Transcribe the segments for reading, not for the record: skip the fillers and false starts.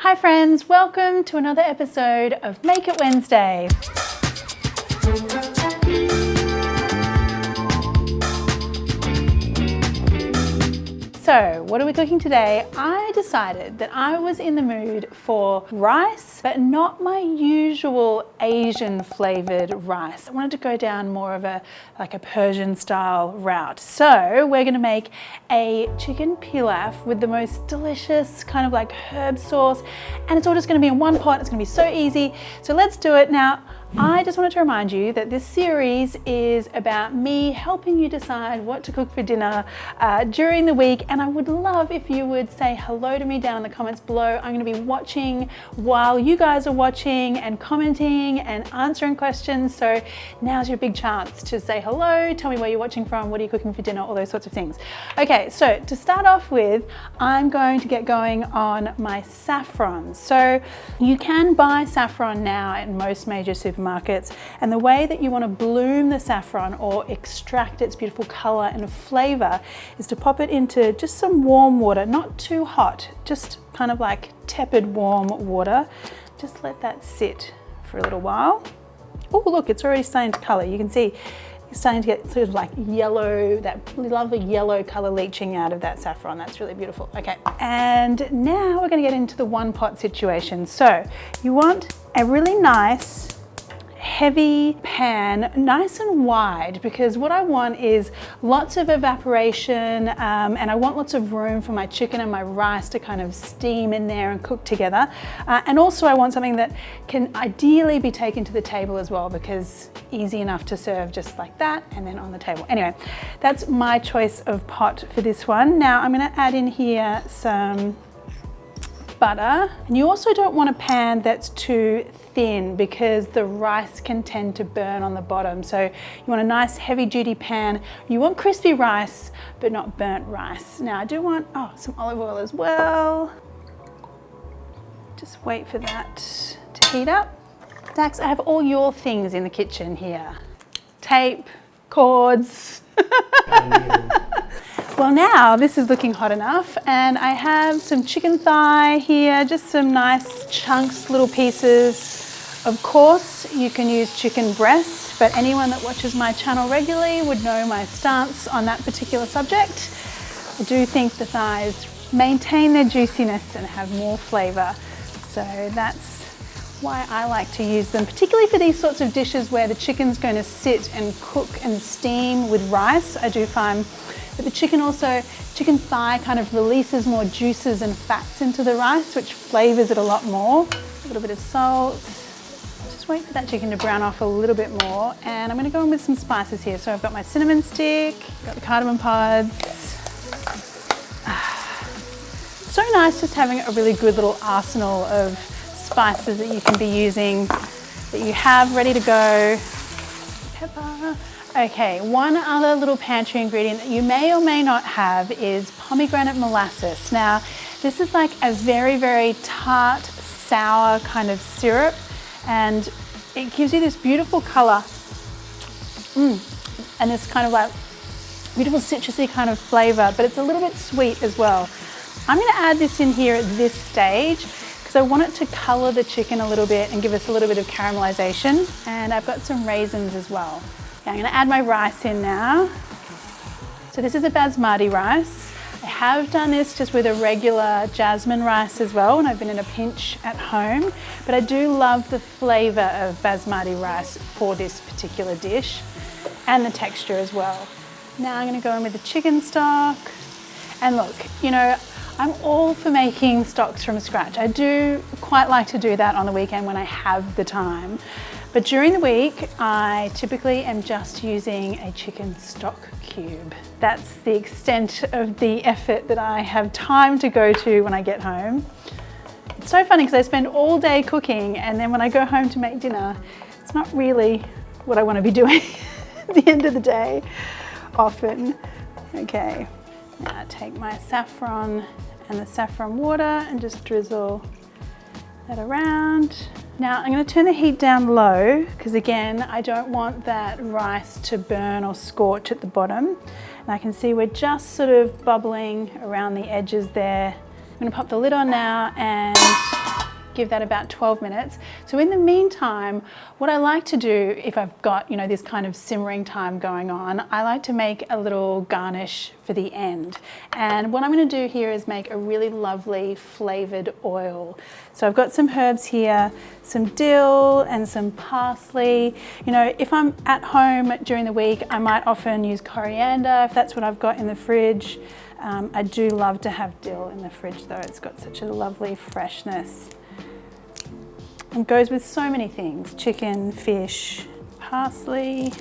Hi friends, welcome to another episode of Make It Wednesday. So, what are we cooking today? I decided that I was in the mood for rice, but not my usual Asian flavored rice. I wanted to go down more of a Persian-style route. So, we're gonna make a chicken pilaf with the most delicious kind of like herb sauce, and it's all just gonna be in one pot. It's gonna be so easy. So let's do it. Now, I just wanted to remind you that this series is about me helping you decide what to cook for dinner during the week, and I would love if you would say hello to me down in the comments below. I'm going to be watching while you guys are watching and commenting and answering questions, so now's your big chance to say hello, tell me where you're watching from, what are you cooking for dinner, all those sorts of things. Okay, so to start off with, I'm going to get going on my saffron. So you can buy saffron now at most major supermarkets, and the way that you want to bloom the saffron or extract its beautiful color and flavor is to pop it into just some warm water, not too hot, just kind of like tepid warm water. Just let that sit for a little while. Oh look, it's already starting to color. You can see it's starting to get sort of like yellow, that lovely yellow color leaching out of that saffron. That's really beautiful. Okay, and now we're going to get into the one pot situation. So you want a really nice heavy pan, nice and wide, because what I want is lots of evaporation and I want lots of room for my chicken and my rice to kind of steam in there and cook together. And also I want something that can ideally be taken to the table as well, because easy enough to serve just like that and then on the table. Anyway, that's my choice of pot for this one. Now I'm going to add in here some butter, and you also don't want a pan that's too thin because the rice can tend to burn on the bottom. So you want a nice heavy duty pan. You want crispy rice but not burnt rice. Now I do want some olive oil as well. Just wait for that to heat up. Dax, I have all your things in the kitchen here. Tape, cords. Well, now this is looking hot enough, and I have some chicken thigh here, just some nice chunks, little pieces. Of course, you can use chicken breast, but anyone that watches my channel regularly would know my stance on that particular subject. I do think the thighs maintain their juiciness and have more flavour, so that's why I like to use them, particularly for these sorts of dishes where the chicken's going to sit and cook and steam with rice. I do find that the chicken thigh kind of releases more juices and fats into the rice, which flavours it a lot more. A little bit of salt. Just wait for that chicken to brown off a little bit more, and I'm going to go in with some spices here. So I've got my cinnamon stick, got the cardamom pods. So nice just having a really good little arsenal of spices that you can be using, that you have ready to go. Pepper. Okay, one other little pantry ingredient that you may or may not have is pomegranate molasses. Now, this is like a very, very tart, sour kind of syrup, and it gives you this beautiful color and this kind of like beautiful citrusy kind of flavor, but it's a little bit sweet as well. I'm going to add this in here at this stage because I want it to color the chicken a little bit and give us a little bit of caramelization. And I've got some raisins as well. Okay, I'm going to add my rice in now. So this is a basmati rice. I have done this just with a regular jasmine rice as well when I've been in a pinch at home, but I do love the flavor of basmati rice for this particular dish and the texture as well. Now I'm going to go in with the chicken stock. And look, you know, I'm all for making stocks from scratch. I do quite like to do that on the weekend when I have the time. But during the week, I typically am just using a chicken stock cube. That's the extent of the effort that I have time to go to when I get home. It's so funny because I spend all day cooking, and then when I go home to make dinner, it's not really what I want to be doing at the end of the day, often. Okay, now I take my saffron and the saffron water and just drizzle that around. Now I'm going to turn the heat down low because again, I don't want that rice to burn or scorch at the bottom. And I can see we're just sort of bubbling around the edges there. I'm going to pop the lid on now and give that about 12 minutes. So in the meantime, what I like to do if I've got, you know, this kind of simmering time going on, I like to make a little garnish for the end. And what I'm going to do here is make a really lovely flavored oil. So I've got some herbs here, some dill and some parsley. You know, if I'm at home during the week, I might often use coriander if that's what I've got in the fridge. I do love to have dill in the fridge though. It's got such a lovely freshness. It goes with so many things, chicken, fish, parsley.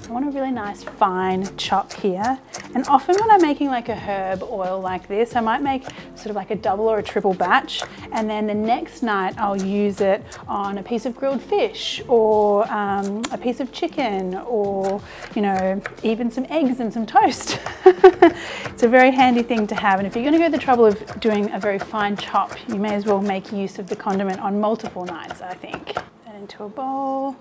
I want a really nice fine chop here. And often when I'm making like a herb oil like this, I might make sort of like a double or a triple batch. And then the next night I'll use it on a piece of grilled fish or a piece of chicken or, you know, even some eggs and some toast. It's a very handy thing to have. And if you're going to go the trouble of doing a very fine chop, you may as well make use of the condiment on multiple nights, I think. Put that into a bowl.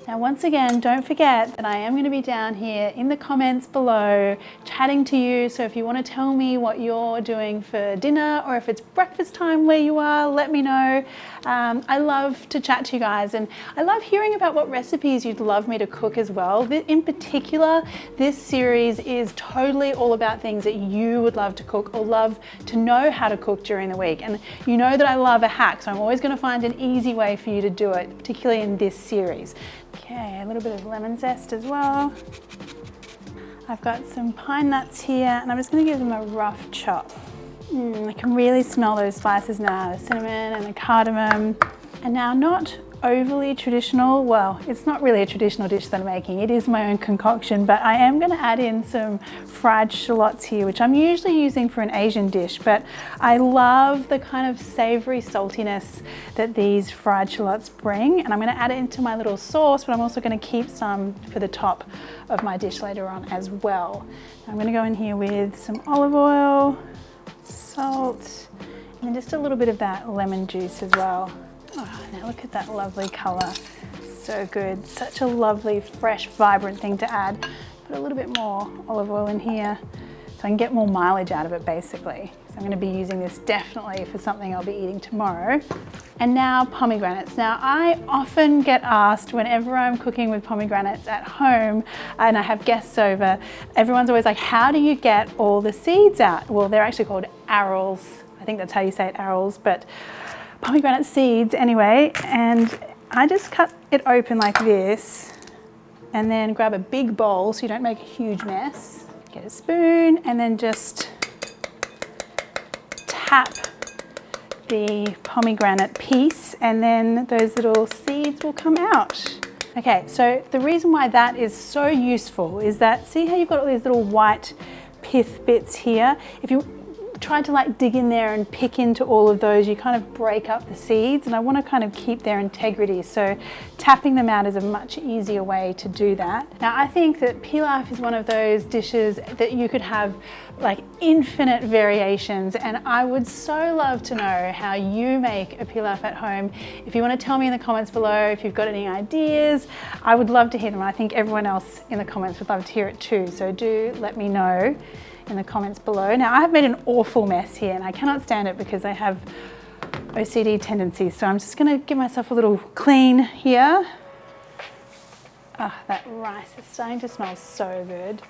Now once again, don't forget that I am going to be down here in the comments below chatting to you. So if you want to tell me what you're doing for dinner or if it's breakfast time where you are, let me know. I love to chat to you guys, and I love hearing about what recipes you'd love me to cook as well. In particular, this series is totally all about things that you would love to cook or love to know how to cook during the week. And you know that I love a hack, so I'm always going to find an easy way for you to do it, particularly in this series. Okay, a little bit of lemon zest as well. I've got some pine nuts here and I'm just going to give them a rough chop. I can really smell those spices now, the cinnamon and the cardamom. And now, not overly traditional, well, it's not really a traditional dish that I'm making, it is my own concoction, but I am going to add in some fried shallots here, which I'm usually using for an Asian dish, but I love the kind of savoury saltiness that these fried shallots bring, and I'm going to add it into my little sauce, but I'm also going to keep some for the top of my dish later on as well. I'm going to go in here with some olive oil, salt, and then just a little bit of that lemon juice as well. Oh, now look at that lovely colour. So good. Such a lovely, fresh, vibrant thing to add. Put a little bit more olive oil in here so I can get more mileage out of it basically. So I'm going to be using this definitely for something I'll be eating tomorrow. And now pomegranates. Now I often get asked whenever I'm cooking with pomegranates at home and I have guests over, everyone's always like, how do you get all the seeds out? Well, they're actually called arils. I think that's how you say it, arils, but pomegranate seeds anyway, and I just cut it open like this and then grab a big bowl so you don't make a huge mess. Get a spoon and then just tap the pomegranate piece and then those little seeds will come out. Okay, so the reason why that is so useful is that, see how you've got all these little white pith bits here? If you try to like dig in there and pick into all of those, you kind of break up the seeds, and I want to kind of keep their integrity, so tapping them out is a much easier way to do that. Now I think that pilaf is one of those dishes that you could have like infinite variations, and I would so love to know how you make a pilaf at home. If you want to tell me in the comments below if you've got any ideas, I would love to hear them. I think everyone else in the comments would love to hear it too, so do let me know in the comments below. Now I have made an awful mess here and I cannot stand it because I have OCD tendencies, so I'm just going to give myself a little clean here. Ah, that rice is starting to smell so good.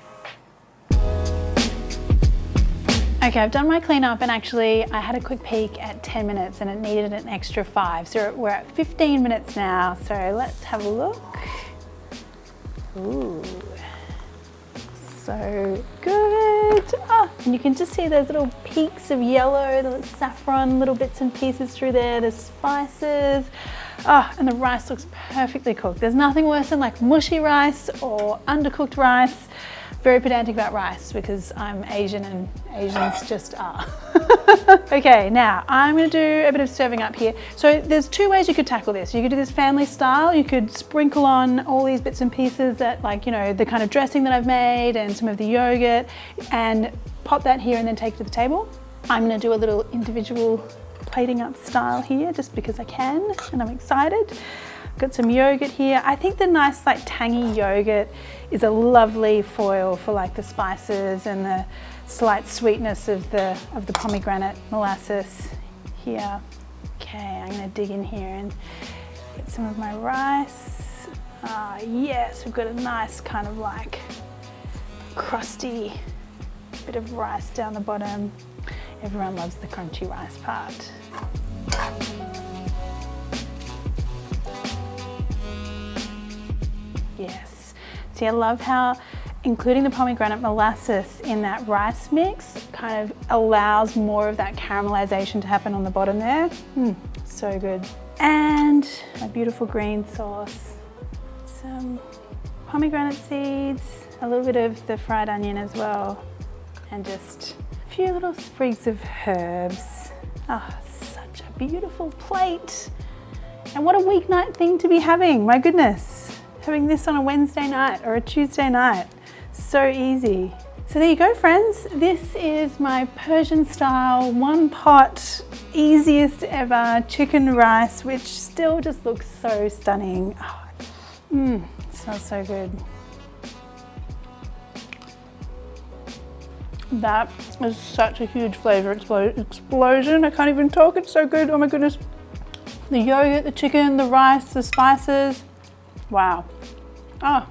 Okay, I've done my cleanup and actually I had a quick peek at 10 minutes and it needed an extra 5, so we're at 15 minutes now, so let's have a look. Ooh. So good. Oh, and you can just see those little peaks of yellow, the saffron, little bits and pieces through there, the spices. Oh, and the rice looks perfectly cooked. There's nothing worse than like mushy rice or undercooked rice. Very pedantic about rice because I'm Asian and Asians just are. Okay, now I'm going to do a bit of serving up here. So there's two ways you could tackle this. You could do this family style. You could sprinkle on all these bits and pieces that, like, you know, the kind of dressing that I've made and some of the yogurt, and pop that here and then take it to the table. I'm going to do a little individual plating up style here just because I can and I'm excited. Got some yogurt here. I think the nice like tangy yogurt is a lovely foil for like the spices and the slight sweetness of the pomegranate molasses here. Okay, I'm gonna dig in here and get some of my rice. Ah, yes, we've got a nice kind of like crusty bit of rice down the bottom. Everyone loves the crunchy rice part. Yes. See, I love how including the pomegranate molasses in that rice mix kind of allows more of that caramelization to happen on the bottom there. So good. And my beautiful green sauce. Some pomegranate seeds, a little bit of the fried onion as well, and just a few little sprigs of herbs. Ah, such a beautiful plate. And what a weeknight thing to be having, my goodness. Having this on a Wednesday night or a Tuesday night. So easy. So there you go, friends. This is my Persian style, one pot, easiest ever chicken rice, which still just looks so stunning. Oh, smells so good. That is such a huge flavor explosion. I can't even talk, it's so good. Oh my goodness. The yogurt, the chicken, the rice, the spices. Wow. Oh,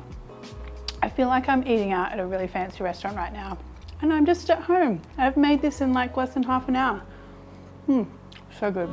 I feel like I'm eating out at a really fancy restaurant right now. And I'm just at home. I've made this in like less than half an hour. So good.